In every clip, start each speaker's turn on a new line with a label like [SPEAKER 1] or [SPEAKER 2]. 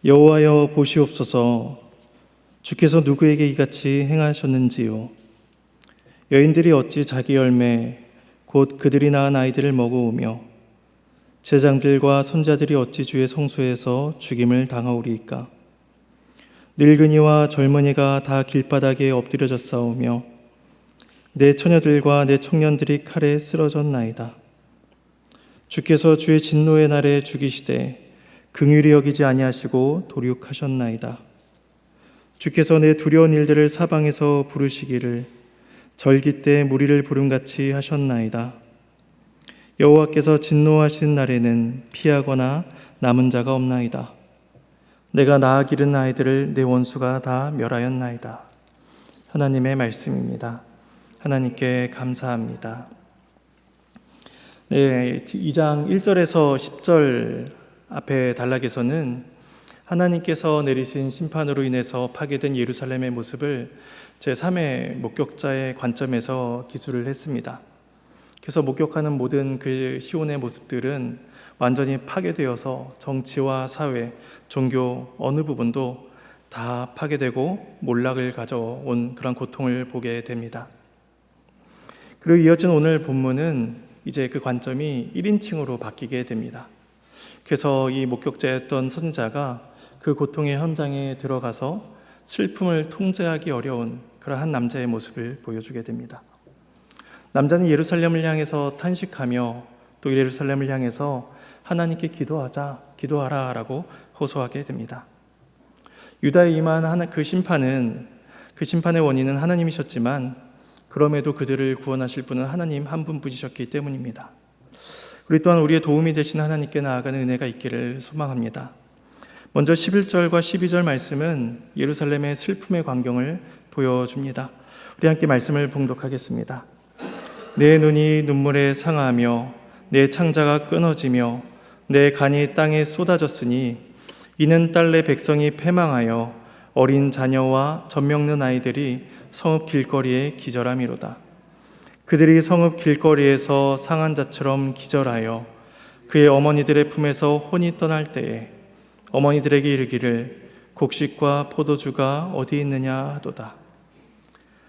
[SPEAKER 1] 여호와여 보시옵소서. 주께서 누구에게 이같이 행하셨는지요. 여인들이 어찌 자기 열매 곧 그들이 낳은 아이들을 먹어오며 제장들과 손자들이 어찌 주의 성소에서 죽임을 당하오리이까. 늙은이와 젊은이가 다 길바닥에 엎드려졌사오며 내 처녀들과 내 청년들이 칼에 쓰러졌나이다. 주께서 주의 진노의 날에 죽이시되 긍휼히 여기지 아니하시고 도륙하셨나이다. 주께서 내 두려운 일들을 사방에서 부르시기를 절기 때 무리를 부름같이 하셨나이다. 여호와께서 진노하신 날에는 피하거나 남은 자가 없나이다. 내가 낳아 기른 아이들을 내 원수가 다 멸하였나이다. 하나님의 말씀입니다. 하나님께 감사합니다. 2장 1절에서 10절 앞에 단락에서는 하나님께서 내리신 심판으로 인해서 파괴된 예루살렘의 모습을 제3의 목격자의 관점에서 기술을 했습니다. 그래서 목격하는 모든 그 시온의 모습들은 완전히 파괴되어서 정치와 사회, 종교 어느 부분도 다 파괴되고 몰락을 가져온 그런 고통을 보게 됩니다. 그리고 이어진 오늘 본문은 이제 그 관점이 1인칭으로 바뀌게 됩니다. 그래서 이 목격자였던 선자가 그 고통의 현장에 들어가서 슬픔을 통제하기 어려운 그러한 남자의 모습을 보여주게 됩니다. 남자는 예루살렘을 향해서 탄식하며 또 예루살렘을 향해서 하나님께 기도하라 라고 호소하게 됩니다. 유다에 임한 그 심판의 원인은 하나님이셨지만 그럼에도 그들을 구원하실 분은 하나님 한 분뿐이셨기 때문입니다. 우리 또한 우리의 도움이 되신 하나님께 나아가는 은혜가 있기를 소망합니다. 먼저 11절과 12절 말씀은 예루살렘의 슬픔의 광경을 보여줍니다. 우리 함께 말씀을 봉독하겠습니다. 내 눈이 눈물에 상하며 내 창자가 끊어지며 내 간이 땅에 쏟아졌으니 이는 딸내 백성이 패망하여 어린 자녀와 젖먹는 아이들이 성읍 길거리에 기절함이로다. 그들이 성읍 길거리에서 상한 자처럼 기절하여 그의 어머니들의 품에서 혼이 떠날 때에 어머니들에게 이르기를 곡식과 포도주가 어디 있느냐 하도다.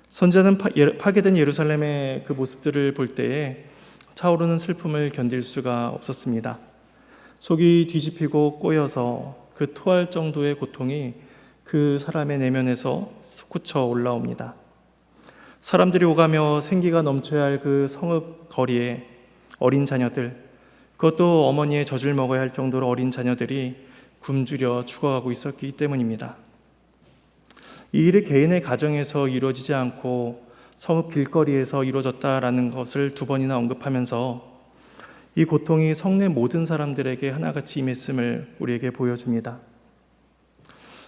[SPEAKER 1] 선자는 파괴된 예루살렘의 그 모습들을 볼 때에 차오르는 슬픔을 견딜 수가 없었습니다. 속이 뒤집히고 꼬여서 그 토할 정도의 고통이 그 사람의 내면에서 솟구쳐 올라옵니다. 사람들이 오가며 생기가 넘쳐야 할 그 성읍 거리에 어린 자녀들, 그것도 어머니의 젖을 먹어야 할 정도로 어린 자녀들이 굶주려 죽어가고 있었기 때문입니다. 이 일이 개인의 가정에서 이루어지지 않고 성읍 길거리에서 이루어졌다라는 것을 두 번이나 언급하면서 이 고통이 성내 모든 사람들에게 하나같이 임했음을 우리에게 보여줍니다.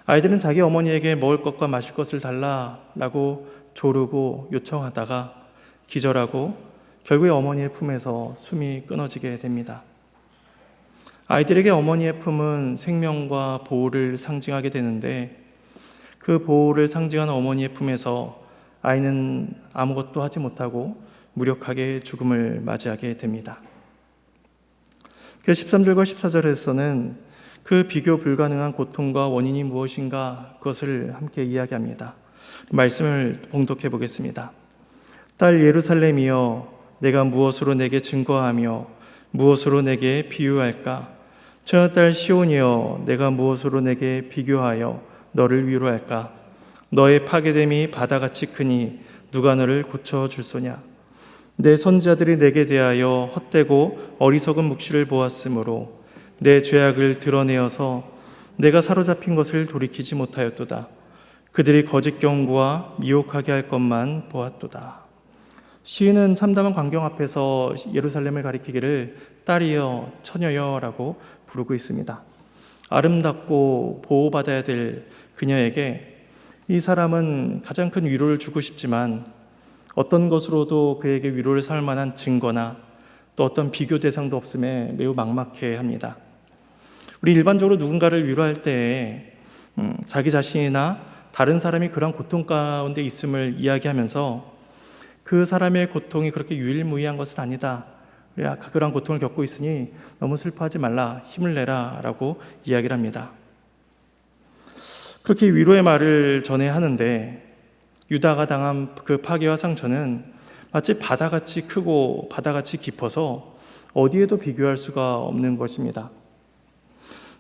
[SPEAKER 1] 아이들은 자기 어머니에게 먹을 것과 마실 것을 달라라고 조르고 요청하다가 기절하고 결국에 어머니의 품에서 숨이 끊어지게 됩니다. 아이들에게 어머니의 품은 생명과 보호를 상징하게 되는데 그 보호를 상징하는 어머니의 품에서 아이는 아무것도 하지 못하고 무력하게 죽음을 맞이하게 됩니다. 그래서 13절과 14절에서는 그 비교 불가능한 고통과 원인이 무엇인가 그것을 함께 이야기합니다. 말씀을 봉독해 보겠습니다. 딸 예루살렘이여 내가 무엇으로 내게 증거하며 무엇으로 내게 비유할까? 처녀딸 시온이여 내가 무엇으로 내게 비교하여 너를 위로할까? 너의 파괴됨이 바다같이 크니 누가 너를 고쳐줄 소냐? 내 선지자들이 내게 대하여 헛되고 어리석은 묵시를 보았으므로 내 죄악을 드러내어서 내가 사로잡힌 것을 돌이키지 못하였도다. 그들이 거짓 경고와 미혹하게 할 것만 보았도다. 시인은 참담한 광경 앞에서 예루살렘을 가리키기를 딸이여 처녀여 라고 부르고 있습니다. 아름답고 보호받아야 될 그녀에게 이 사람은 가장 큰 위로를 주고 싶지만 어떤 것으로도 그에게 위로를 삼을 만한 증거나 또 어떤 비교 대상도 없음에 매우 막막해 합니다. 우리 일반적으로 누군가를 위로할 때에 자기 자신이나 다른 사람이 그런 고통 가운데 있음을 이야기하면서 그 사람의 고통이 그렇게 유일무이한 것은 아니다. 그런 고통을 겪고 있으니 너무 슬퍼하지 말라, 힘을 내라 라고 이야기를 합니다. 그렇게 위로의 말을 전해야 하는데 유다가 당한 그 파괴와 상처는 마치 바다같이 크고 바다같이 깊어서 어디에도 비교할 수가 없는 것입니다.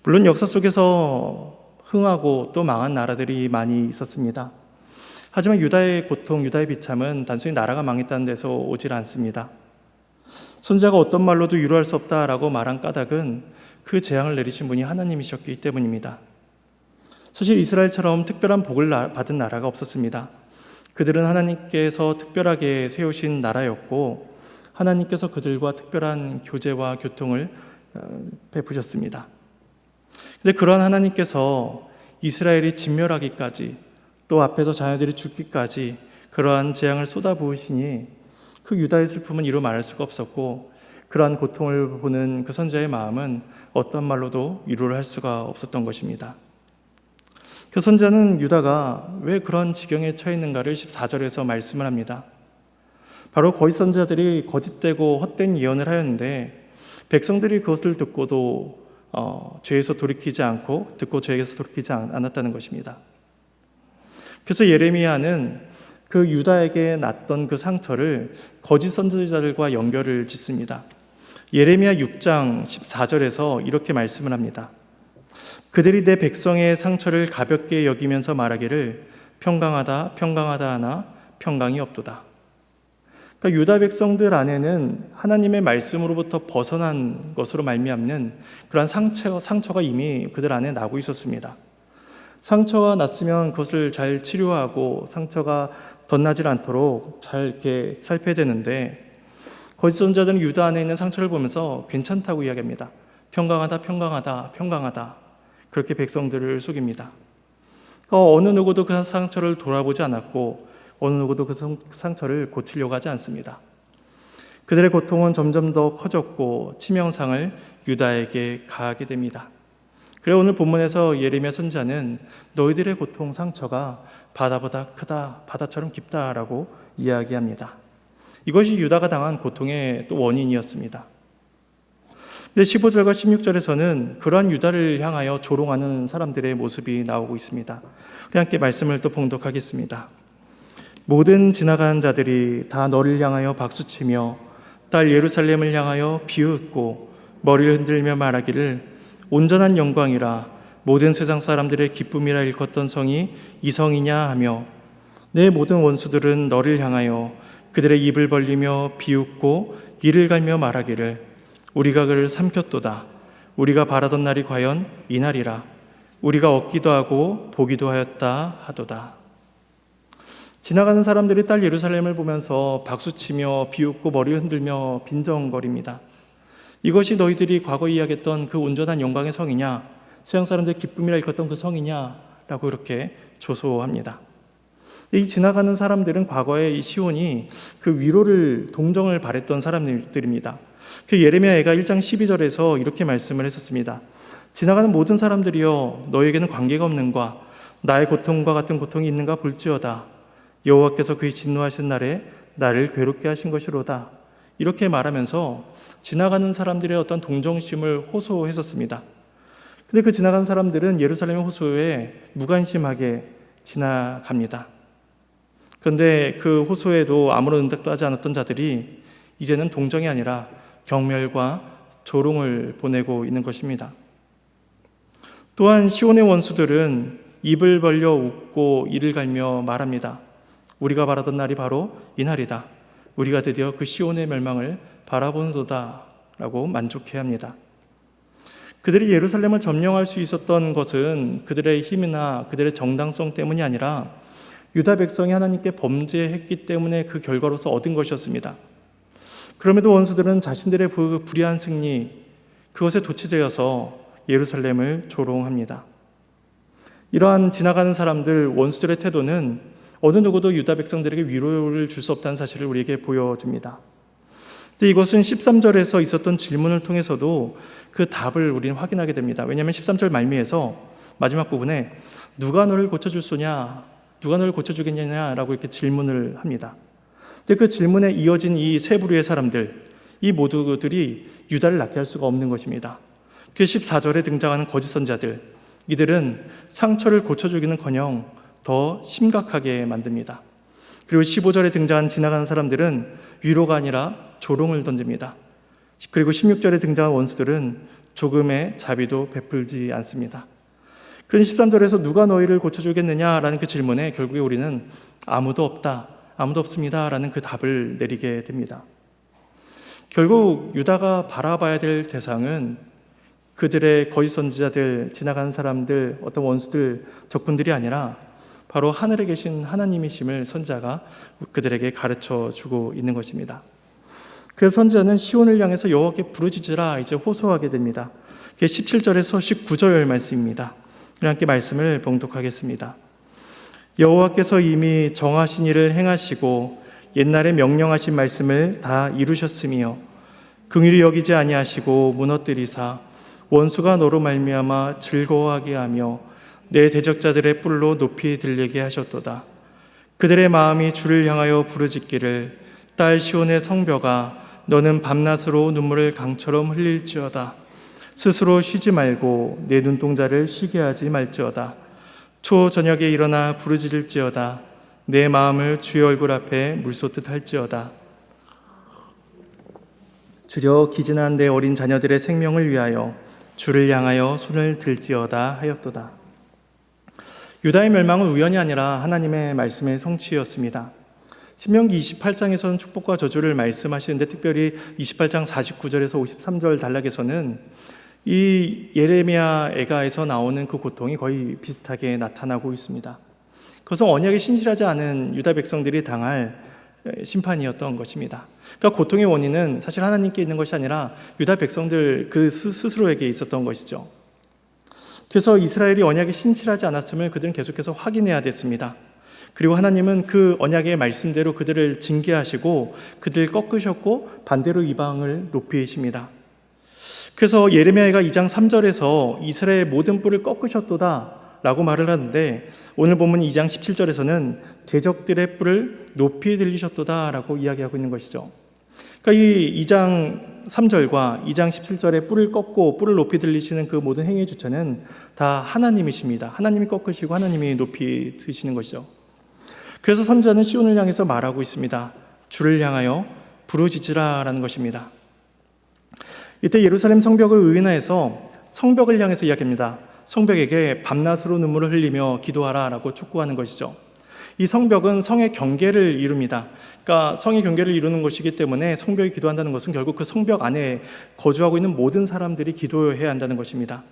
[SPEAKER 1] 물론 역사 속에서 흥하고 또 망한 나라들이 많이 있었습니다. 하지만 유다의 고통, 유다의 비참은 단순히 나라가 망했다는 데서 오질 않습니다. 선지자가 어떤 말로도 위로할 수 없다라고 말한 까닭은 그 재앙을 내리신 분이 하나님이셨기 때문입니다. 사실 이스라엘처럼 특별한 복을 받은 나라가 없었습니다. 그들은 하나님께서 특별하게 세우신 나라였고 하나님께서 그들과 특별한 교제와 교통을 베푸셨습니다. 그런데 그러한 하나님께서 이스라엘이 진멸하기까지 또 앞에서 자녀들이 죽기까지 그러한 재앙을 쏟아부으시니 그 유다의 슬픔은 이루 말할 수가 없었고 그러한 고통을 보는 그 선지자의 마음은 어떤 말로도 위로를 할 수가 없었던 것입니다. 그 선지자는 유다가 왜 그런 지경에 처해 있는가를 14절에서 말씀을 합니다. 바로 거짓 선지자들이 거짓되고 헛된 예언을 하였는데 백성들이 그것을 듣고도 죄에서 돌이키지 않고 듣고 죄에서 돌이키지 않았다는 것입니다. 그래서 예레미야는 그 유다에게 났던 그 상처를 거짓 선지자들과 연결을 짓습니다. 예레미야 6장 14절에서 이렇게 말씀을 합니다. 그들이 내 백성의 상처를 가볍게 여기면서 말하기를 평강하다 평강하다 하나 평강이 없도다. 그러니까 유다 백성들 안에는 하나님의 말씀으로부터 벗어난 것으로 말미암는 그러한 상처가 이미 그들 안에 나고 있었습니다. 상처가 났으면 그것을 잘 치료하고 상처가 덧나질 않도록 잘 이렇게 살펴야 되는데 거짓 선지자들은 유다 안에 있는 상처를 보면서 괜찮다고 이야기합니다. 평강하다 평강하다 평강하다 그렇게 백성들을 속입니다. 그러니까 어느 누구도 그 상처를 돌아보지 않았고 어느 누구도 그 상처를 고치려고 하지 않습니다. 그들의 고통은 점점 더 커졌고 치명상을 유다에게 가하게 됩니다. 그래 오늘 본문에서 예레미야 선지자는 너희들의 고통 상처가 바다보다 크다, 바다처럼 깊다라고 이야기합니다. 이것이 유다가 당한 고통의 또 원인이었습니다. 15절과 16절에서는 그러한 유다를 향하여 조롱하는 사람들의 모습이 나오고 있습니다. 우리 함께 말씀을 또 봉독하겠습니다. 모든 지나가는 자들이 다 너를 향하여 박수치며 딸 예루살렘을 향하여 비웃고 머리를 흔들며 말하기를 온전한 영광이라 모든 세상 사람들의 기쁨이라 일컫던 성이 이 성이냐 하며 내 모든 원수들은 너를 향하여 그들의 입을 벌리며 비웃고 이를 갈며 말하기를 우리가 그를 삼켰도다. 우리가 바라던 날이 과연 이 날이라. 우리가 얻기도 하고 보기도 하였다 하도다. 지나가는 사람들이 딸 예루살렘을 보면서 박수치며 비웃고 머리 흔들며 빈정거립니다. 이것이 너희들이 과거 이야기했던 그 온전한 영광의 성이냐, 세상 사람들의 기쁨이라 일컫던 그 성이냐라고 이렇게 조소합니다. 이 지나가는 사람들은 과거에 이 시온이 그 위로를 동정을 바랬던 사람들입니다. 그 예레미야가 1장 12절에서 이렇게 말씀을 했었습니다. 지나가는 모든 사람들이여 너에게는 관계가 없는가 나의 고통과 같은 고통이 있는가 볼지어다. 여호와께서 그의 진노하신 날에 나를 괴롭게 하신 것이로다. 이렇게 말하면서 지나가는 사람들의 어떤 동정심을 호소했었습니다. 근데 그 지나가는 사람들은 예루살렘의 호소에 무관심하게 지나갑니다. 그런데 그 호소에도 아무런 응답도 하지 않았던 자들이 이제는 동정이 아니라 경멸과 조롱을 보내고 있는 것입니다. 또한 시온의 원수들은 입을 벌려 웃고 이를 갈며 말합니다. 우리가 바라던 날이 바로 이 날이다. 우리가 드디어 그 시온의 멸망을 바라보는도다 라고 만족해야 합니다. 그들이 예루살렘을 점령할 수 있었던 것은 그들의 힘이나 그들의 정당성 때문이 아니라 유다 백성이 하나님께 범죄했기 때문에 그 결과로서 얻은 것이었습니다. 그럼에도 원수들은 자신들의 그 불의한 승리, 그것에 도취되어서 예루살렘을 조롱합니다. 이러한 지나가는 사람들, 원수들의 태도는 어느 누구도 유다 백성들에게 위로를 줄 수 없다는 사실을 우리에게 보여줍니다. 근데 이것은 13절에서 있었던 질문을 통해서도 그 답을 우리는 확인하게 됩니다. 왜냐하면 13절 말미에서 마지막 부분에 누가 너를 고쳐줄 소냐, 누가 너를 고쳐주겠느냐라고 이렇게 질문을 합니다. 근데 그 질문에 이어진 이 세 부류의 사람들, 이 모두들이 유다를 낫게 할 수가 없는 것입니다. 그 14절에 등장하는 거짓 선지자들, 이들은 상처를 고쳐주기는커녕 더 심각하게 만듭니다. 그리고 15절에 등장한 지나가는 사람들은 위로가 아니라 조롱을 던집니다. 그리고 16절에 등장한 원수들은 조금의 자비도 베풀지 않습니다. 그러니 13절에서 누가 너희를 고쳐주겠느냐라는 그 질문에 결국에 우리는 아무도 없다, 아무도 없습니다 라는 그 답을 내리게 됩니다. 결국 유다가 바라봐야 될 대상은 그들의 거짓 선지자들, 지나가는 사람들, 어떤 원수들, 적군들이 아니라 바로 하늘에 계신 하나님이심을 선지자가 그들에게 가르쳐 주고 있는 것입니다. 그래서 선지자는 시온을 향해서 여호와께 부르짖으라 이제 호소하게 됩니다. 그게 17절에서 19절 말씀입니다. 우리 함께 말씀을 봉독하겠습니다. 여호와께서 이미 정하신 일을 행하시고 옛날에 명령하신 말씀을 다 이루셨으며 긍휼히 여기지 아니하시고 무너뜨리사 원수가 너로 말미암아 즐거워하게 하며 내 대적자들의 뿔로 높이 들리게 하셨도다. 그들의 마음이 주를 향하여 부르짖기를 딸 시온의 성벽아 너는 밤낮으로 눈물을 강처럼 흘릴지어다. 스스로 쉬지 말고 내 눈동자를 쉬게 하지 말지어다. 초저녁에 일어나 부르짖을지어다. 내 마음을 주의 얼굴 앞에 물쏟듯 할지어다. 주려 기진한 내 어린 자녀들의 생명을 위하여 주를 향하여 손을 들지어다 하였도다. 유다의 멸망은 우연이 아니라 하나님의 말씀의 성취였습니다. 신명기 28장에서는 축복과 저주를 말씀하시는데 특별히 28장 49절에서 53절 단락에서는 이 예레미야 애가에서 나오는 그 고통이 거의 비슷하게 나타나고 있습니다. 그것은 언약에 신실하지 않은 유다 백성들이 당할 심판이었던 것입니다. 그러니까 고통의 원인은 사실 하나님께 있는 것이 아니라 유다 백성들 그 스스로에게 있었던 것이죠. 그래서 이스라엘이 언약에 신실하지 않았음을 그들은 계속해서 확인해야 됐습니다. 그리고 하나님은 그 언약의 말씀대로 그들을 징계하시고 그들을 꺾으셨고 반대로 이방을 높이십니다. 그래서 예레미야가 2장 3절에서 이스라엘의 모든 뿔을 꺾으셨도다 라고 말을 하는데 오늘 본문 2장 17절에서는 대적들의 뿔을 높이 들리셨도다 라고 이야기하고 있는 것이죠. 그러니까 이 2장 3절과 2장 17절에 뿔을 꺾고 뿔을 높이 들리시는 그 모든 행위의 주체는 다 하나님이십니다. 하나님이 꺾으시고 하나님이 높이 드시는 것이죠. 그래서 선지자는 시온을 향해서 말하고 있습니다. 주를 향하여 부르짖으라 라는 것입니다. 이때 예루살렘 성벽을 의인화해서 성벽을 향해서 이야기합니다. 성벽에게 밤낮으로 눈물을 흘리며 기도하라 라고 촉구하는 것이죠. 이 성벽은 성의 경계를 이룹니다. 그러니까 성의 경계를 이루는 것이기 때문에 성벽이 기도한다는 것은 결국 그 성벽 안에 거주하고 있는 모든 사람들이 기도해야 한다는 것입니다.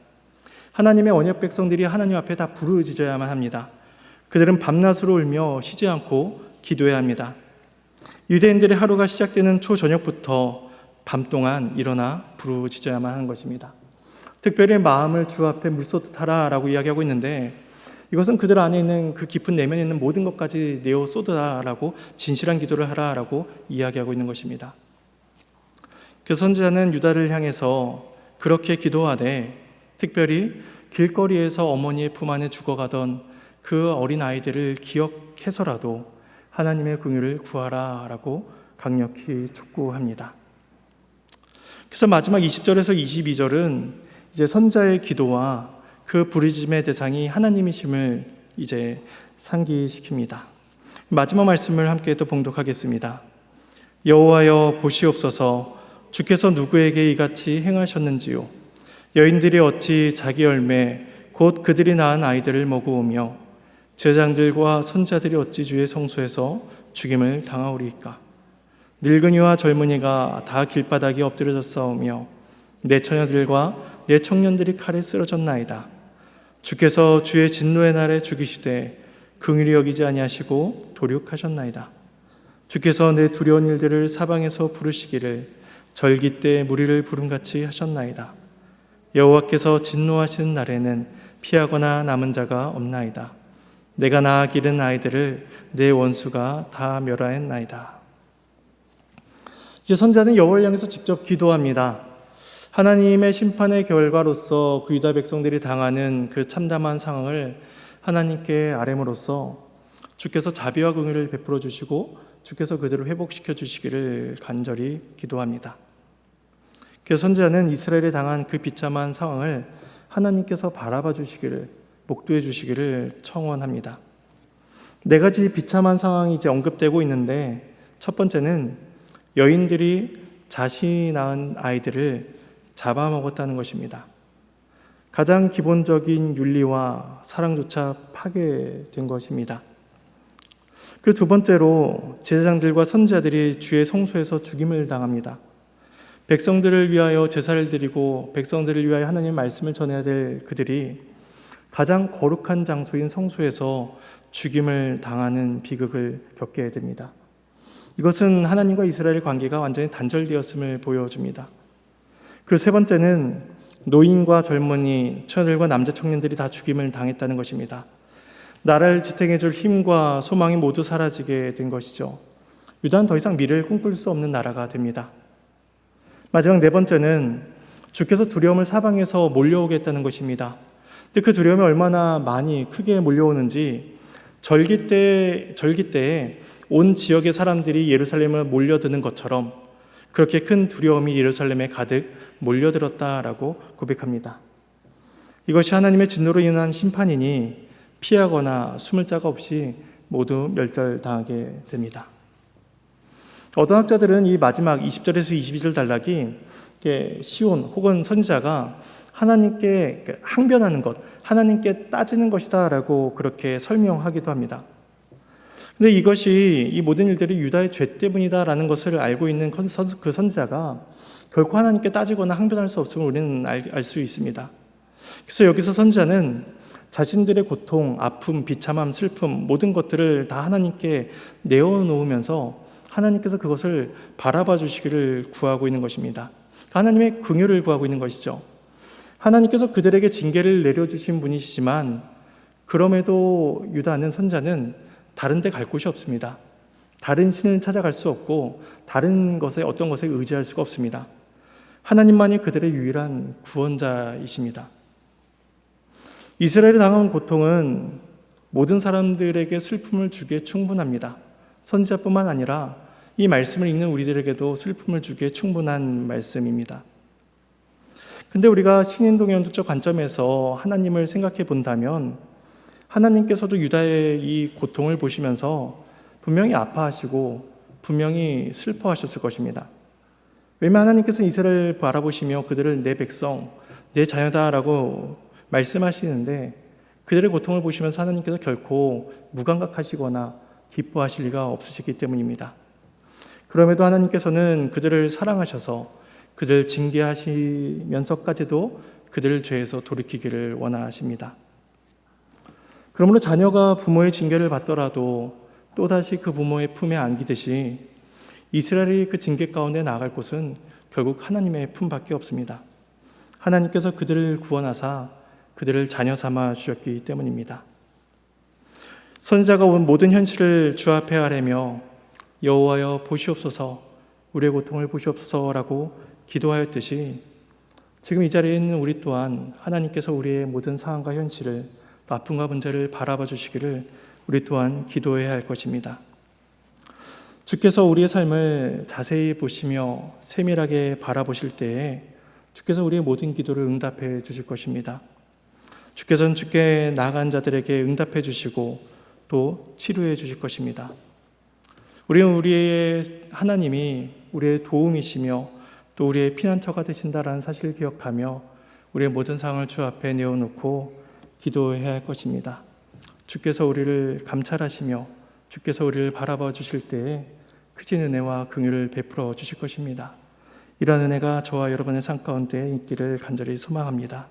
[SPEAKER 1] 하나님의 언약 백성들이 하나님 앞에 다 부르짖어야만 합니다. 그들은 밤낮으로 울며 쉬지 않고 기도해야 합니다. 유대인들의 하루가 시작되는 초저녁부터 밤 동안 일어나 부르짖어야만 하는 것입니다. 특별히 마음을 주 앞에 물쏟듯 하라라고 이야기하고 있는데 이것은 그들 안에 있는 그 깊은 내면에 있는 모든 것까지 내어 쏟으라라고 진실한 기도를 하라라고 이야기하고 있는 것입니다. 그 선지자는 유다를 향해서 그렇게 기도하되 특별히 길거리에서 어머니의 품 안에 죽어가던 그 어린 아이들을 기억해서라도 하나님의 긍휼을 구하라라고 강력히 촉구합니다. 그래서 마지막 20절에서 22절은 이제 선자의 기도와 그 부르짖음의 대상이 하나님이심을 이제 상기시킵니다. 마지막 말씀을 함께 또 봉독하겠습니다. 여호와여 보시옵소서 주께서 누구에게 이같이 행하셨는지요. 여인들이 어찌 자기 열매 곧 그들이 낳은 아이들을 먹어오며 제장들과 선자들이 어찌 주의 성소에서 죽임을 당하오리이까. 늙은이와 젊은이가 다 길바닥에 엎드려져 싸우며 내 처녀들과 내 청년들이 칼에 쓰러졌나이다. 주께서 주의 진노의 날에 죽이시되 긍휼히 여기지 아니하시고 도륙하셨나이다. 주께서 내 두려운 일들을 사방에서 부르시기를 절기 때 무리를 부름같이 하셨나이다. 여호와께서 진노하시는 날에는 피하거나 남은 자가 없나이다. 내가 낳아 기른 아이들을 내 원수가 다 멸하였나이다. 이제 선자는 여호와를 향해서 직접 기도합니다. 하나님의 심판의 결과로서 그 유다 백성들이 당하는 그 참담한 상황을 하나님께 아뢰므로써 주께서 자비와 긍휼을 베풀어 주시고 주께서 그들을 회복시켜 주시기를 간절히 기도합니다. 그래서 선지자는 이스라엘에 당한 그 비참한 상황을 하나님께서 바라봐 주시기를, 목도해 주시기를 청원합니다. 네 가지 비참한 상황이 이제 언급되고 있는데, 첫 번째는 여인들이 자신이 낳은 아이들을 잡아먹었다는 것입니다. 가장 기본적인 윤리와 사랑조차 파괴된 것입니다. 그리고 두 번째로 제사장들과 선지자들이 주의 성소에서 죽임을 당합니다. 백성들을 위하여 제사를 드리고 백성들을 위하여 하나님의 말씀을 전해야 될 그들이 가장 거룩한 장소인 성소에서 죽임을 당하는 비극을 겪게 됩니다. 이것은 하나님과 이스라엘의 관계가 완전히 단절되었음을 보여줍니다. 그리고 세 번째는 노인과 젊은이, 처녀들과 남자 청년들이 다 죽임을 당했다는 것입니다. 나라를 지탱해줄 힘과 소망이 모두 사라지게 된 것이죠. 유다는 더 이상 미래를 꿈꿀 수 없는 나라가 됩니다. 마지막 네 번째는 주께서 두려움을 사방에서 몰려오겠다는 것입니다. 근데 그 두려움이 얼마나 많이 크게 몰려오는지 절기 때에 온 지역의 사람들이 예루살렘을 몰려드는 것처럼 그렇게 큰 두려움이 예루살렘에 가득 몰려들었다라고 고백합니다. 이것이 하나님의 진노로 인한 심판이니 피하거나 숨을 자가 없이 모두 멸절당하게 됩니다. 어떤 학자들은 이 마지막 20절에서 22절 단락이 시온 혹은 선지자가 하나님께 항변하는 것, 하나님께 따지는 것이다 라고 그렇게 설명하기도 합니다. 근데 이것이 이 모든 일들이 유다의 죄 때문이다라는 것을 알고 있는 그 선지자가 결코 하나님께 따지거나 항변할 수 없음을 우리는 알 수 있습니다. 그래서 여기서 선지자는 자신들의 고통, 아픔, 비참함, 슬픔 모든 것들을 다 하나님께 내어놓으면서 하나님께서 그것을 바라봐 주시기를 구하고 있는 것입니다. 하나님의 긍휼을 구하고 있는 것이죠. 하나님께서 그들에게 징계를 내려주신 분이시지만 그럼에도 유다는, 선지자는 다른 데 갈 곳이 없습니다. 다른 신을 찾아갈 수 없고 다른 것에, 어떤 것에 의지할 수가 없습니다. 하나님만이 그들의 유일한 구원자이십니다. 이스라엘이 당한 고통은 모든 사람들에게 슬픔을 주기에 충분합니다. 선지자뿐만 아니라 이 말씀을 읽는 우리들에게도 슬픔을 주기에 충분한 말씀입니다. 근데 우리가 신인동의 연도적 관점에서 하나님을 생각해 본다면 하나님께서도 유다의 이 고통을 보시면서 분명히 아파하시고 분명히 슬퍼하셨을 것입니다. 왜냐하면 하나님께서 이스라엘을 바라보시며 그들을 내 백성, 내 자녀다라고 말씀하시는데 그들의 고통을 보시면서 하나님께서 결코 무감각하시거나 기뻐하실 리가 없으시기 때문입니다. 그럼에도 하나님께서는 그들을 사랑하셔서 그들을 징계하시면서까지도 그들을 죄에서 돌이키기를 원하십니다. 그러므로 자녀가 부모의 징계를 받더라도 또다시 그 부모의 품에 안기듯이 이스라엘이 그 징계 가운데 나아갈 곳은 결국 하나님의 품밖에 없습니다. 하나님께서 그들을 구원하사 그들을 자녀 삼아 주셨기 때문입니다. 선지자가 온 모든 현실을 주 앞에 아뢰며 여호와여 보시옵소서, 우리의 고통을 보시옵소서라고 기도하였듯이 지금 이 자리에 있는 우리 또한 하나님께서 우리의 모든 상황과 현실을, 아픔과 문제를 바라봐 주시기를 우리 또한 기도해야 할 것입니다. 주께서 우리의 삶을 자세히 보시며 세밀하게 바라보실 때에 주께서 우리의 모든 기도를 응답해 주실 것입니다. 주께서는 주께 나아간 자들에게 응답해 주시고 또 치료해 주실 것입니다. 우리는 우리의 하나님이 우리의 도움이시며 또 우리의 피난처가 되신다라는 사실을 기억하며 우리의 모든 상황을 주 앞에 내어놓고 기도해야 할 것입니다. 주께서 우리를 감찰하시며 주께서 우리를 바라봐 주실 때에 크신 은혜와 긍휼을 베풀어 주실 것입니다. 이러한 은혜가 저와 여러분의 삶 가운데 있기를 간절히 소망합니다.